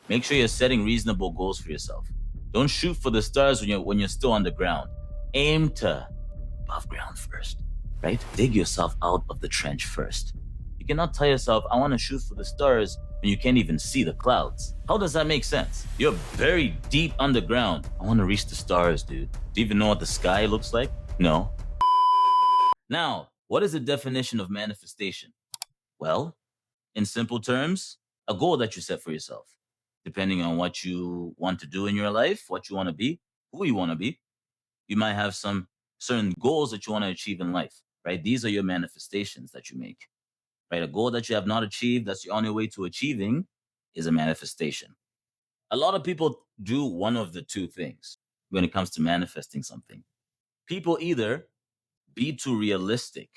Make sure you're setting reasonable goals for yourself. Don't shoot for the stars when you're still on the ground. Aim to above ground first, right? Dig yourself out of the trench first. You cannot tell yourself, I want to shoot for the stars when you can't even see the clouds. How does that make sense? You're buried deep underground. I want to reach the stars, dude. Do you even know what the sky looks like? No. Now, what is the definition of manifestation? Well, in simple terms, a goal that you set for yourself, depending on what you want to do in your life, what you want to be, who you want to be. You might have some certain goals that you want to achieve in life, right? These are your manifestations that you make, right? A goal that you have not achieved, that's on your way to achieving, is a manifestation. A lot of people do one of the two things when it comes to manifesting something. People either be too realistic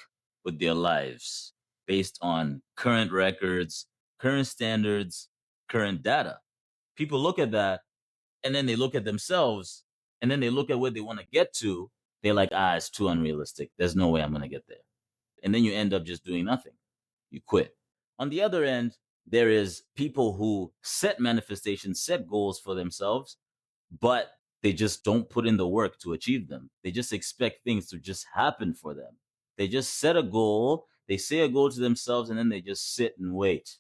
with their lives based on current records, current standards, current data. People look at that and then they look at themselves and then they look at where they want to get to. They're like, it's too unrealistic. There's no way I'm going to get there. And then you end up just doing nothing. You quit. On the other end, there is people who set manifestations, set goals for themselves, but they just don't put in the work to achieve them. They just expect things to just happen for them. They just set a goal, they say a goal to themselves, and then they just sit and wait.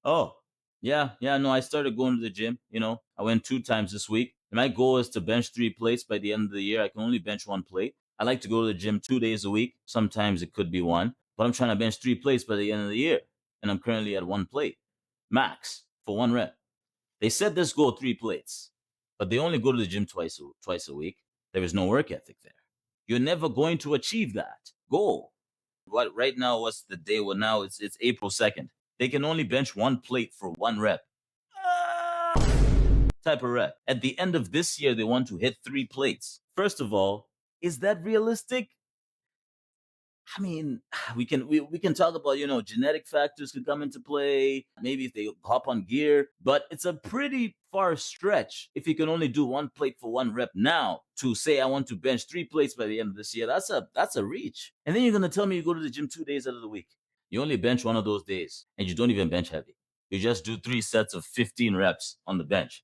Oh, yeah, no, I started going to the gym. I went 2 times this week. And my goal is to bench 3 plates by the end of the year. I can only bench 1 plate. I like to go to the gym 2 days a week. Sometimes it could be one, but I'm trying to bench 3 plates by the end of the year. And I'm currently at 1 plate max for 1 rep. They set this goal 3 plates, but they only go to the gym twice a week. There is no work ethic there. You're never going to achieve that goal. What right now? What's the day? Well, now it's April 2nd. They can only bench 1 plate for 1 rep. Type of rep. At the end of this year, they want to hit 3 plates. First of all, is that realistic? I mean, we can talk about, genetic factors could come into play, maybe if they hop on gear, but it's a pretty far stretch if you can only do 1 plate for 1 rep now to say I want to bench 3 plates by the end of this year. That's a reach. And then you're gonna tell me you go to the gym 2 days out of the week. You only bench one of those days and you don't even bench heavy. You just do 3 sets of 15 reps on the bench.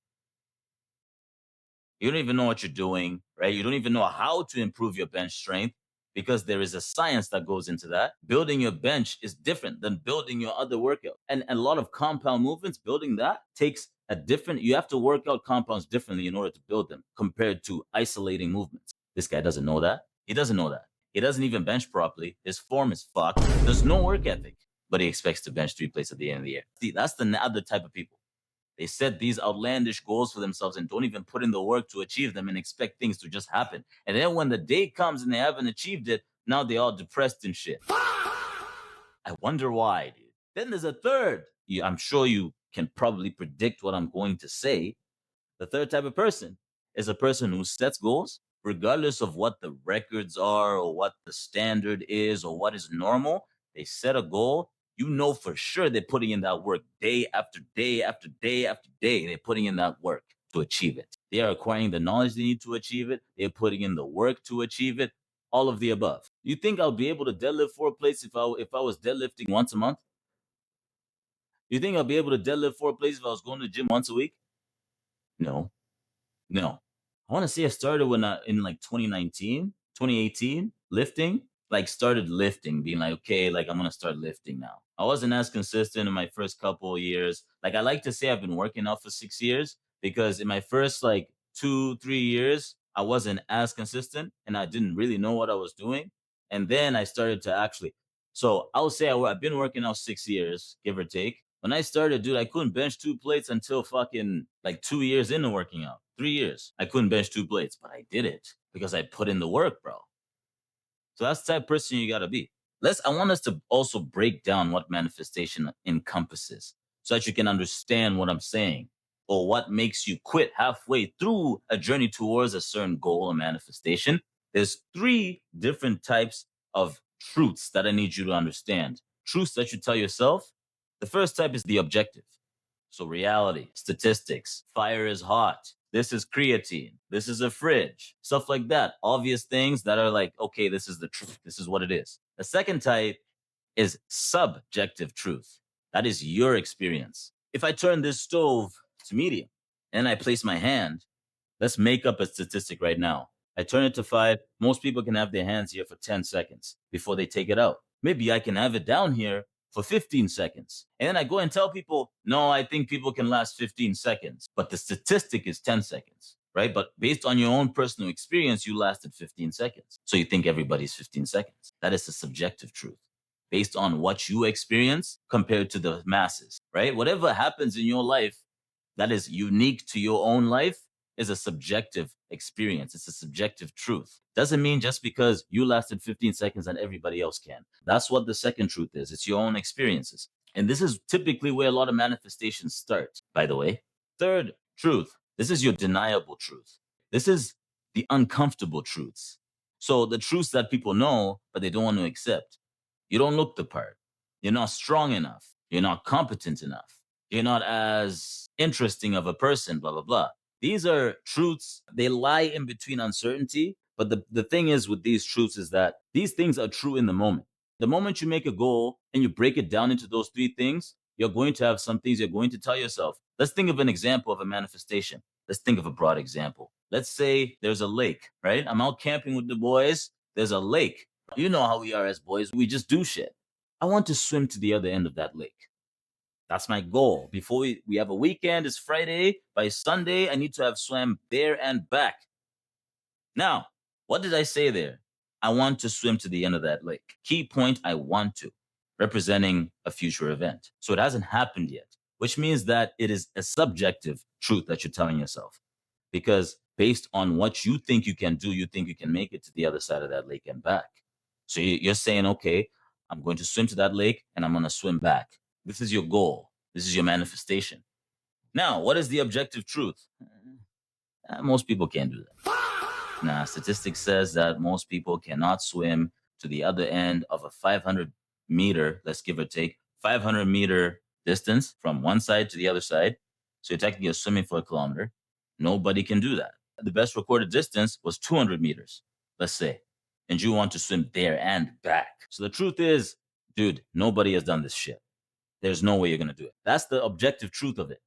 You don't even know what you're doing, right? You don't even know how to improve your bench strength because there is a science that goes into that. Building your bench is different than building your other workout. And a lot of compound movements, building that takes you have to work out compounds differently in order to build them compared to isolating movements. This guy doesn't know that. He doesn't know that. He doesn't even bench properly. His form is fucked. There's no work ethic, but he expects to bench 3 plates at the end of the year. See, that's the other type of people. They set these outlandish goals for themselves and don't even put in the work to achieve them and expect things to just happen. And then when the day comes and they haven't achieved it, now they're all depressed and shit. I wonder why, dude. Then there's a third. I'm sure you can probably predict what I'm going to say. The third type of person is a person who sets goals, regardless of what the records are or what the standard is or what is normal. They set a goal. You know for sure they're putting in that work day after day after day after day. They're putting in that work to achieve it. They are acquiring the knowledge they need to achieve it. They're putting in the work to achieve it. All of the above. You think I'll be able to deadlift 4 plates if I was deadlifting once a month? You think I'll be able to deadlift 4 plates if I was going to the gym once a week? No. No. I want to say I started when in like 2019, 2018, lifting, like started lifting, being like, okay, like I'm going to start lifting now. I wasn't as consistent in my first couple of years. Like I like to say I've been working out for 6 years because in my first like 2, 3 years, I wasn't as consistent and I didn't really know what I was doing. And then I started to actually, so I would say I've been working out 6 years, give or take. When I started, dude, I couldn't bench 2 plates until fucking like 2 years into working out. 3 years. I couldn't bench 2 plates, but I did it because I put in the work, bro. So that's the type of person you gotta be. I want us to also break down what manifestation encompasses so that you can understand what I'm saying or what makes you quit halfway through a journey towards a certain goal or manifestation. There's 3 different types of truths that I need you to understand. Truths that you tell yourself. The first type is the objective. So reality, statistics, fire is hot. This is creatine. This is a fridge. Stuff like that. Obvious things that are like, okay, this is the truth. This is what it is. The second type is subjective truth. That is your experience. If I turn this stove to medium and I place my hand, let's make up a statistic right now. I turn it to 5. Most people can have their hands here for 10 seconds before they take it out. Maybe I can have it down here for 15 seconds. And then I go and tell people, no, I think people can last 15 seconds. But the statistic is 10 seconds, right? But based on your own personal experience, you lasted 15 seconds. So you think everybody's 15 seconds. That is a subjective truth based on what you experience compared to the masses, right? Whatever happens in your life that is unique to your own life is a subjective experience. It's a subjective truth. Doesn't mean just because you lasted 15 seconds that everybody else can. That's what the second truth is. It's your own experiences. And this is typically where a lot of manifestations start, by the way. Third truth. This is your deniable truth. This is the uncomfortable truths. So the truths that people know, but they don't want to accept. You don't look the part. You're not strong enough. You're not competent enough. You're not as interesting of a person, blah, blah, blah. These are truths. They lie in between uncertainty. But the thing is with these truths is that these things are true in the moment. The moment you make a goal and you break it down into those 3 things, you're going to have some things you're going to tell yourself. Let's think of an example of a manifestation. Let's think of a broad example. Let's say there's a lake, right? I'm out camping with the boys. There's a lake. You know how we are as boys. We just do shit. I want to swim to the other end of that lake. That's my goal. Before we have a weekend, it's Friday. By Sunday, I need to have swam there and back. Now, what did I say there? I want to swim to the end of that lake. Key point, I want to, representing a future event. So it hasn't happened yet, which means that it is a subjective truth that you're telling yourself. Because based on what you think you can do, you think you can make it to the other side of that lake and back. So you're saying, okay, I'm going to swim to that lake and I'm going to swim back. This is your goal. This is your manifestation. Now, what is the objective truth? Most people can't do that. Now, statistics says that most people cannot swim to the other end of a 500 meter, let's give or take, 500 meter distance from one side to the other side. So you're technically swimming for a kilometer. Nobody can do that. The best recorded distance was 200 meters, let's say. And you want to swim there and back. So the truth is, dude, nobody has done this shit. There's no way you're going to do it. That's the objective truth of it.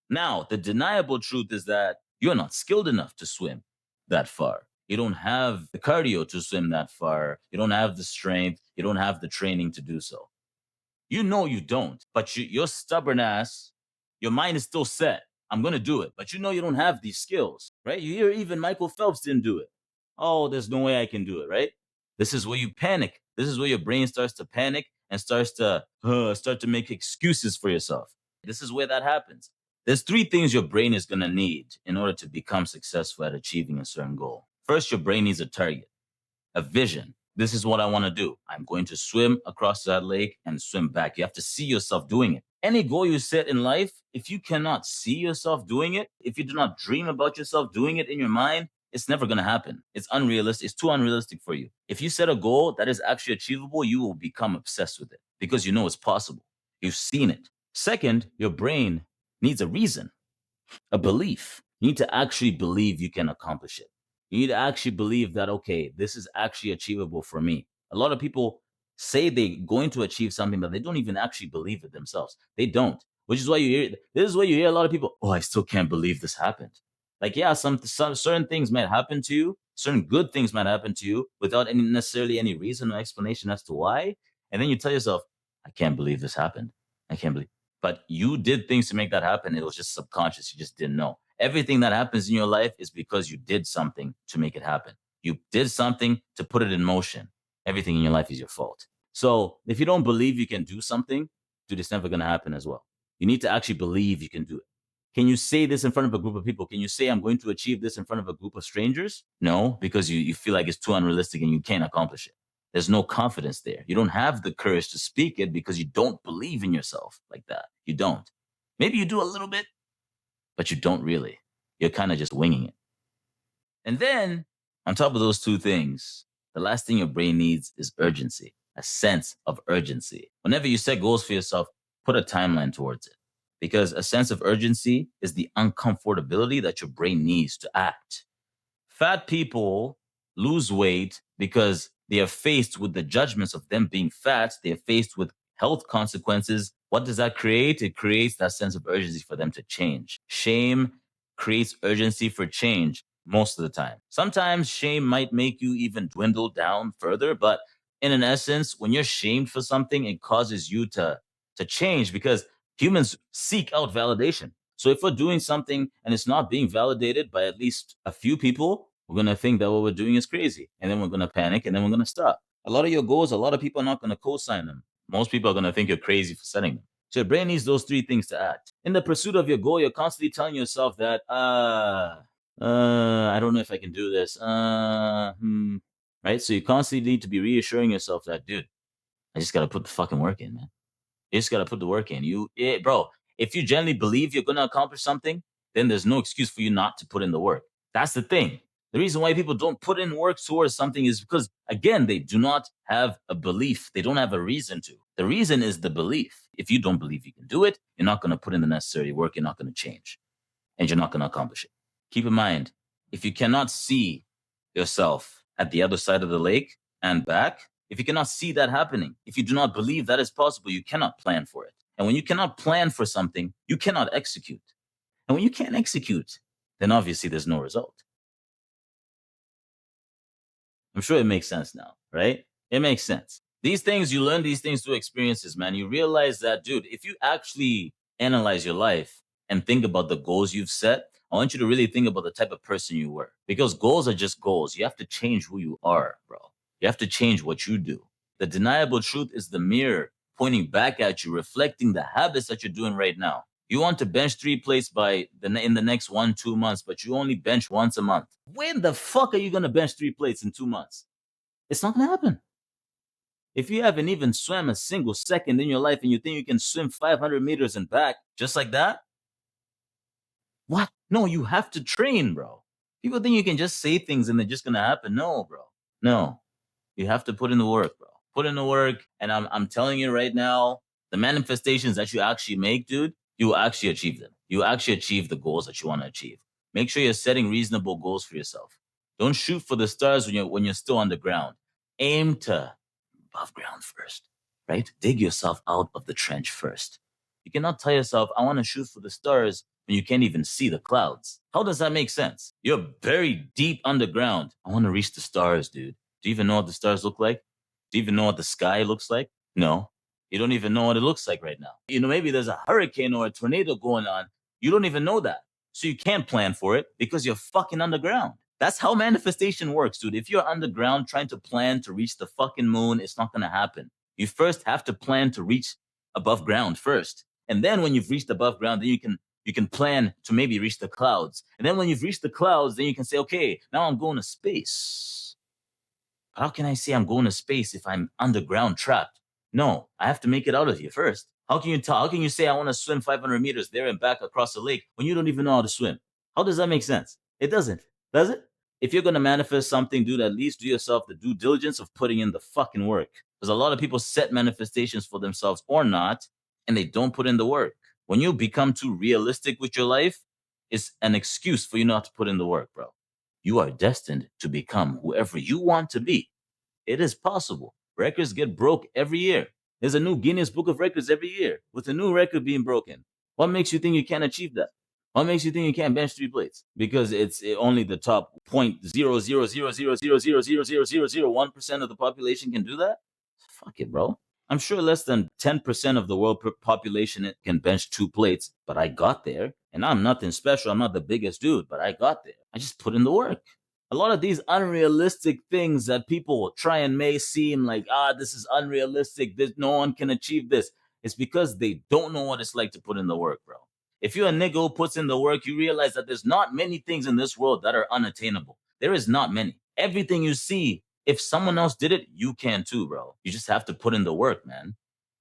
Now, the deniable truth is that you're not skilled enough to swim that far. You don't have the cardio to swim that far. You don't have the strength. You don't have the training to do so. You know you don't, but your stubborn ass, your mind is still set. I'm going to do it. But you know you don't have these skills, right? You hear even Michael Phelps didn't do it. Oh, there's no way I can do it, right? This is where you panic. This is where your brain starts to panic and starts to make excuses for yourself. This is where that happens. There's 3 things your brain is going to need in order to become successful at achieving a certain goal. First, your brain needs a target, a vision. This is what I want to do. I'm going to swim across that lake and swim back. You have to see yourself doing it. Any goal you set in life, if you cannot see yourself doing it, if you do not dream about yourself doing it in your mind, it's never going to happen. It's unrealistic. It's too unrealistic for you. If you set a goal that is actually achievable, you will become obsessed with it because you know it's possible. You've seen it. Second, your brain needs a reason, a belief. You need to actually believe you can accomplish it. You need to actually believe that, okay, this is actually achievable for me. A lot of people say they're going to achieve something, but they don't even actually believe it themselves. They don't, which is why this is why you hear a lot of people, oh, I still can't believe this happened. Like, yeah, some certain things might happen to you, certain good things might happen to you without necessarily any reason or explanation as to why. And then you tell yourself, I can't believe this happened. I can't believe. But you did things to make that happen. It was just subconscious. You just didn't know. Everything that happens in your life is because you did something to make it happen. You did something to put it in motion. Everything in your life is your fault. So if you don't believe you can do something, dude, it's never going to happen as well. You need to actually believe you can do it. Can you say this in front of a group of people? Can you say, I'm going to achieve this in front of a group of strangers? No, because you feel like it's too unrealistic and you can't accomplish it. There's no confidence there. You don't have the courage to speak it because you don't believe in yourself like that. You don't. Maybe you do a little bit, but you don't really. You're kind of just winging it. And then, on top of those 2 things, the last thing your brain needs is urgency, a sense of urgency. Whenever you set goals for yourself, put a timeline towards it. Because a sense of urgency is the uncomfortability that your brain needs to act. Fat people lose weight because they are faced with the judgments of them being fat. They are faced with health consequences What does that create? It creates that sense of urgency for them to change. Shame creates urgency for change most of the time. Sometimes shame might make you even dwindle down further, but in an essence, when you're shamed for something, it causes you to change because humans seek out validation. So if we're doing something and it's not being validated by at least a few people, we're going to think that what we're doing is crazy. And then we're going to panic and then we're going to stop. A lot of your goals, a lot of people are not going to co-sign them. Most people are going to think you're crazy for setting them. So your brain needs those three things to act. In the pursuit of your goal, you're constantly telling yourself that, I don't know if I can do this. Right? So you constantly need to be reassuring yourself that, dude, I just got to put the fucking work in, man. You just got to put the work in. Bro, if you genuinely believe you're going to accomplish something, then there's no excuse for you not to put in the work. That's the thing. The reason why people don't put in work towards something is because, again, they do not have a belief. They don't have a reason to. The reason is the belief. If you don't believe you can do it, you're not going to put in the necessary work. You're not going to change. And you're not going to accomplish it. Keep in mind, if you cannot see yourself at the other side of the lake and back, if you cannot see that happening, if you do not believe that is possible, you cannot plan for it. And when you cannot plan for something, you cannot execute. And when you can't execute, then obviously there's no result. I'm sure it makes sense now, right? It makes sense. These things, you learn these things through experiences, man. You realize that, dude, if you actually analyze your life and think about the goals you've set, I want you to really think about the type of person you were. Because goals are just goals. You have to change who you are, bro. You have to change what you do. The deniable truth is the mirror pointing back at you, reflecting the habits that you're doing right now. You want to bench 3 plates in the next 1-2 months, but you only bench once a month. When the fuck are you gonna bench 3 plates in 2 months? It's not gonna happen. If you haven't even swam a single second in your life and you think you can swim 500 meters and back just like that, what? No, you have to train, bro. People think you can just say things and they're just gonna happen. No, bro. No, you have to put in the work, bro. Put in the work, and I'm telling you right now, the manifestations that you actually make, dude, you will actually achieve them. You will actually achieve the goals that you want to achieve. Make sure you're setting reasonable goals for yourself. Don't shoot for the stars when you're still on the ground. Aim to above ground first, right? Dig yourself out of the trench first. You cannot tell yourself, I want to shoot for the stars when you can't even see the clouds. How does that make sense? You're buried deep underground. I want to reach the stars, dude. Do you even know what the stars look like? Do you even know what the sky looks like? No. You don't even know what it looks like right now. You know, maybe there's a hurricane or a tornado going on. You don't even know that. So you can't plan for it because you're fucking underground. That's how manifestation works, dude. If you're underground trying to plan to reach the fucking moon, it's not going to happen. You first have to plan to reach above ground first. And then when you've reached above ground, then you can plan to maybe reach the clouds. And then when you've reached the clouds, then you can say, okay, now I'm going to space. How can I say I'm going to space if I'm underground trapped? No, I have to make it out of here first. How can you tell? How can you say I want to swim 500 meters there and back across the lake when you don't even know how to swim? How does that make sense? It doesn't, does it? If you're going to manifest something, dude, at least do yourself the due diligence of putting in the fucking work. Because a lot of people set manifestations for themselves or not, and they don't put in the work. When you become too realistic with your life, it's an excuse for you not to put in the work, bro. You are destined to become whoever you want to be. It is possible. Records get broke every year. There's a new Guinness Book of Records every year with a new record being broken. What makes you think you can't achieve that? What makes you think you can't bench 3 plates? Because it's only the top 0.00000000001% of the population can do that? Fuck it, bro. I'm sure less than 10% of the world population can bench 2 plates, but I got there. And I'm nothing special. I'm not the biggest dude, but I got there. I just put in the work. A lot of these unrealistic things that people try and may seem like, this is unrealistic. No one can achieve this. It's because they don't know what it's like to put in the work, bro. If you're a nigga who puts in the work, you realize that there's not many things in this world that are unattainable. There is not many. Everything you see, if someone else did it, you can too, bro. You just have to put in the work, man.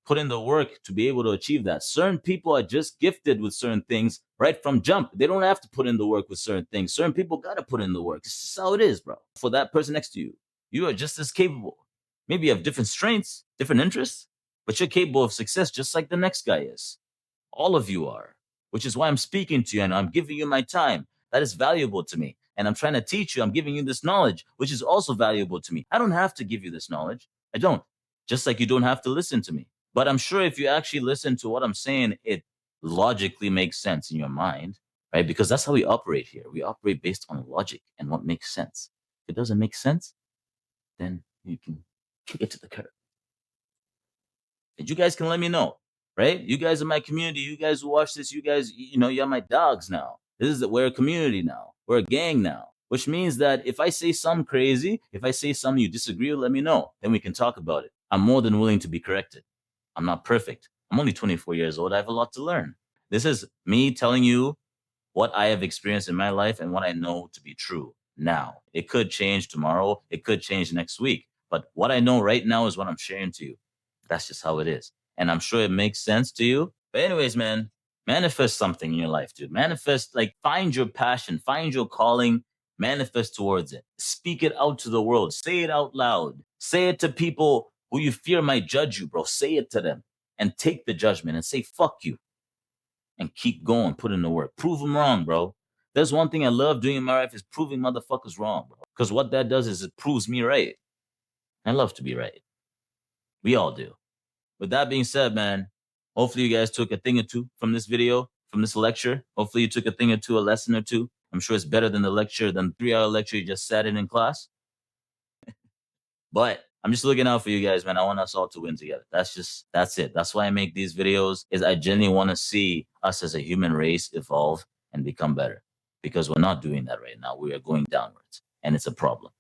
Put in the work to be able to achieve that. Certain people are just gifted with certain things right from jump. They don't have to put in the work with certain things. Certain people got to put in the work. It's just how it is, bro. For that person next to you, you are just as capable. Maybe you have different strengths, different interests, but you're capable of success just like the next guy is. All of you are, which is why I'm speaking to you and I'm giving you my time. That is valuable to me. And I'm trying to teach you. I'm giving you this knowledge, which is also valuable to me. I don't have to give you this knowledge. I don't. Just like you don't have to listen to me. But I'm sure if you actually listen to what I'm saying, it logically makes sense in your mind, right? Because that's how we operate here. We operate based on logic and what makes sense. If it doesn't make sense, then you can kick it to the curb. And you guys can let me know, right? You guys are my community. You guys who watch this, you guys, you're my dogs now. We're a community now. We're a gang now. Which means that if I say something crazy, if I say something you disagree with, let me know. Then we can talk about it. I'm more than willing to be corrected. I'm not perfect. I'm only 24 years old. I have a lot to learn. This is me telling you what I have experienced in my life and what I know to be true now. It could change tomorrow. It could change next week. But what I know right now is what I'm sharing to you. That's just how it is. And I'm sure it makes sense to you. But, anyways, man, manifest something in your life, dude. Manifest, like, find your passion, find your calling, manifest towards it. Speak it out to the world. Say it out loud. Say it to people who you fear might judge you, bro. Say it to them and take the judgment and say, fuck you. And keep going, put in the work. Prove them wrong, bro. There's one thing I love doing in my life is proving motherfuckers wrong, bro. Because what that does is it proves me right. I love to be right. We all do. With that being said, man, hopefully you guys took a thing or two from this video, from this lecture. Hopefully you took a thing or two, a lesson or two. I'm sure it's better than the 3-hour lecture you just sat in class. But I'm just looking out for you guys, man. I want us all to win together. That's it. That's why I make these videos, is I genuinely want to see us as a human race evolve and become better. Because we're not doing that right now. We are going downwards. And it's a problem.